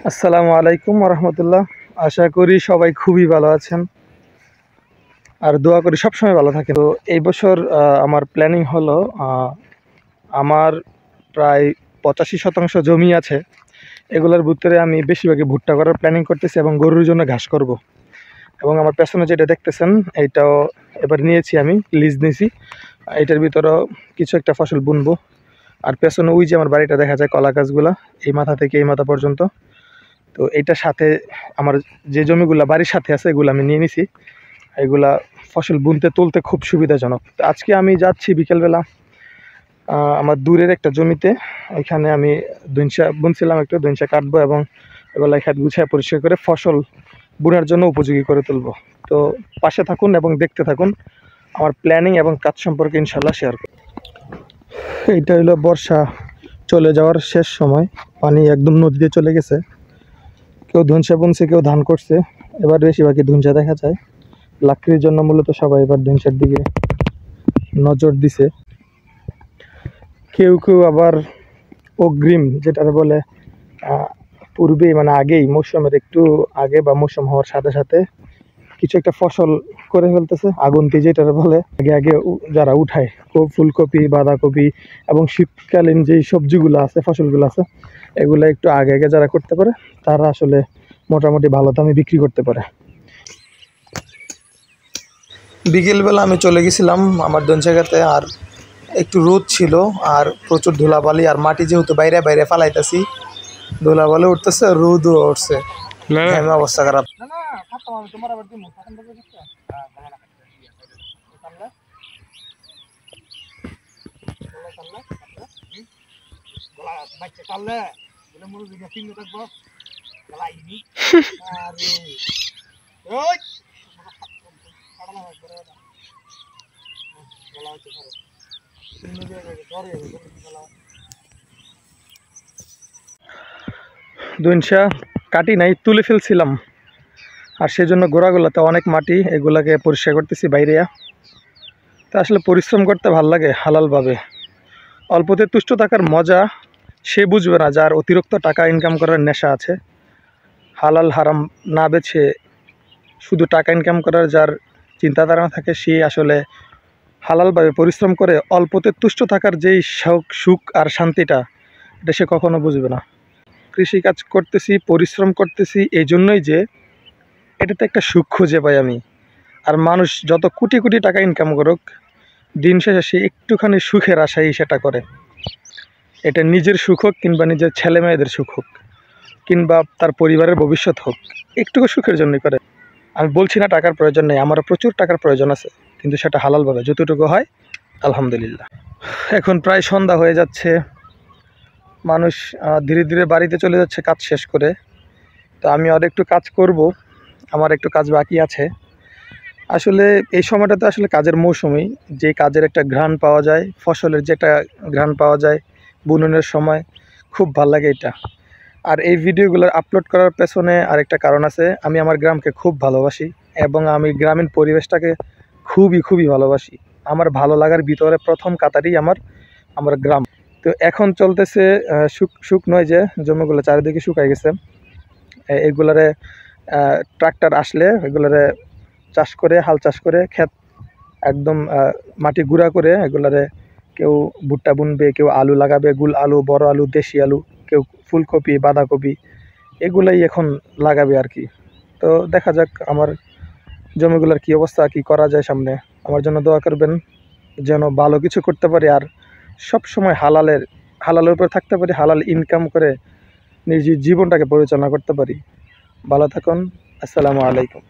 আসসালামু আলাইকুম রহমতুল্লাহ। আশা করি সবাই খুবই ভালো আছেন আর দোয়া করি সবসময় ভালো থাকেন। তো এই বছর আমার প্ল্যানিং হলো আমার প্রায় 85% জমি আছে। এগুলোর ভিতরে আমি বেশিরভাগই ভুট্টা করার প্ল্যানিং করতেছি এবং গরুর জন্য ঘাস করব। এবং আমার পেছনে যেটা দেখতেছেন এইটাও এবার নিয়েছি, আমি লিজ নিয়েছি। এটার ভিতরেও কিছু একটা ফসল বুনবো। আর পেছনে ওই যে আমার বাড়িটা দেখা যায়, কলা গাছগুলা এই মাথা থেকে এই মাথা পর্যন্ত। তো এইটার সাথে আমার যে জমিগুলা বাড়ির সাথে আছে এগুলো আমি নিয়ে নিছি। এগুলা ফসল বুনতে তুলতে খুব সুবিধাজনক। তো আজকে আমি যাচ্ছি বিকেলবেলা আমার দূরের একটা জমিতে। ওইখানে আমি দইনশা বুনছিলাম, একটু দইনশা কাটবো এবং এগুলো খেত গুছিয়ে পরিষ্কার করে ফসল বুনার জন্য উপযোগী করে তুলবো। তো পাশে থাকুন এবং দেখতে থাকুন আমার প্ল্যানিং এবং কাজ সম্পর্কে ইনশাল্লাহ শেয়ার করব। এইটা হলো বর্ষা চলে যাওয়ার শেষ সময়, পানি একদম নদীতে চলে গেছে। কেউ ধুনসা বুনছে, কেউ ধান করছে। এবার বেশিরভাগই ধুনসা দেখা যায়। লাকড়ির জন্য মূলত সবাই এবার ধুনসার দিকে নজর দিছে। কেউ কেউ আবার অগ্রিম যেটা বলে পূর্বেই, মানে আগেই, মৌসুমের একটু আগে বা মৌসুম হওয়ার সাথে সাথে কিছু একটা ফসল করে ফেলতেছে। আগুনতি যেটা বলে, আগে আগে যারা উঠায় ফুলকপি, বাঁধাকপি এবং শীতকালীন যেই সবজিগুলো আছে, ফসলগুলো আছে, এগুলো একটু আগে আগে যারা করতে পারে তারা আসলে মোটামুটি ভালো দামে বিক্রি করতে পারে। বিকেলবেলা আমি চলে গেছিলাম আমার দনশাগাতে। আর একটু রোদ ছিল আর প্রচুর ধুলাবালি আর মাটি যেহেতু বাইরে বাইরে ফালাইতেছি, ধুলাবালি উঠতেছে, রোদও উঠছে, অবস্থা খারাপ। দইনশা কাটি নাই, তুলে ফেলছিলাম। আর সেই জন্য গোড়াগুলোতে অনেক মাটি, এগুলাকে পরিষ্কার করতেছি বাইরে। তা আসলে পরিশ্রম করতে ভাল লাগে হালালভাবে। অল্পতে তুষ্ট থাকার মজা সে বুঝবে না যার অতিরিক্ত টাকা ইনকাম করার নেশা আছে। হালাল হারাম না বেছে শুধু টাকা ইনকাম করার যার চিন্তাধারা থাকে, সে আসলে হালালভাবে পরিশ্রম করে অল্পতে তুষ্ট থাকার যেই সুখ আর শান্তিটা, এটা সে কখনো বুঝবে না। কৃষিকাজ করতেছি, পরিশ্রম করতেছি এই জন্যই যে এটাতে একটা সুখ খুঁজে পাই আমি। আর মানুষ যত কোটি কোটি টাকা ইনকাম করুক, দিন শেষে সে একটুখানি সুখের আশাই সেটা করে। এটা নিজের সুখ হোক কিংবা নিজের ছেলে মেয়েদের সুখ হোক কিংবা তার পরিবারের ভবিষ্যৎ হোক, একটুকু সুখের জন্যই করে। আমি বলছি না টাকার প্রয়োজন নেই, আমারও প্রচুর টাকার প্রয়োজন আছে, কিন্তু সেটা হালালভাবে যতটুকু হয় আলহামদুলিল্লাহ। এখন প্রায় সন্ধ্যা হয়ে যাচ্ছে, মানুষ ধীরে ধীরে বাড়িতে চলে যাচ্ছে কাজ শেষ করে। তো আমি আর একটু কাজ করব, আমার একটু কাজ বাকি আছে। আসলে এই সময়টাতে আসলে কাজের মৌসুমই, যে কাজের একটা ঘ্রাণ পাওয়া যায়, ফসলের যে একটা ঘ্রাণ পাওয়া যায় বুননের সময়, খুব ভাল লাগে এটা। আর এই ভিডিওগুলো আপলোড করার পেছনে আরেকটা কারণ আছে, আমি আমার গ্রামকে খুব ভালোবাসি এবং আমি গ্রামীণ পরিবেশটাকে খুবই ভালোবাসি। আমার ভালো লাগার ভিতরে প্রথম কাতারই আমার গ্রাম। তো এখন চলতেছে শুক নয় যে জমিগুলো চারিদিকে শুকাই গেছে, এগুলারে ট্রাক্টর আসলে এগুলারে চাষ করে, হাল চাষ করে ক্ষেত একদম মাটি গুঁড়া করে এগুলারে কেউ ভুট্টা বুনবে, কেউ আলু লাগাবে, গুল আলু, বড় আলু, দেশি আলু, কেউ ফুলকপি, বাঁধাকপি, এগুলাই এখন লাগাবে আর কি। তো দেখা যাক আমার জমিগুলোর কি অবস্থা, কি করা যায় সামনে। আমার জন্য দোয়া করবেন যেন ভালো কিছু করতে পারি আর সব সময় হালালের উপর থাকতে পারি, হালাল ইনকাম করে নিজের জীবনটাকে পরিচালনা করতে পারি। ভালো থাকুন, আসসালামু আলাইকুম।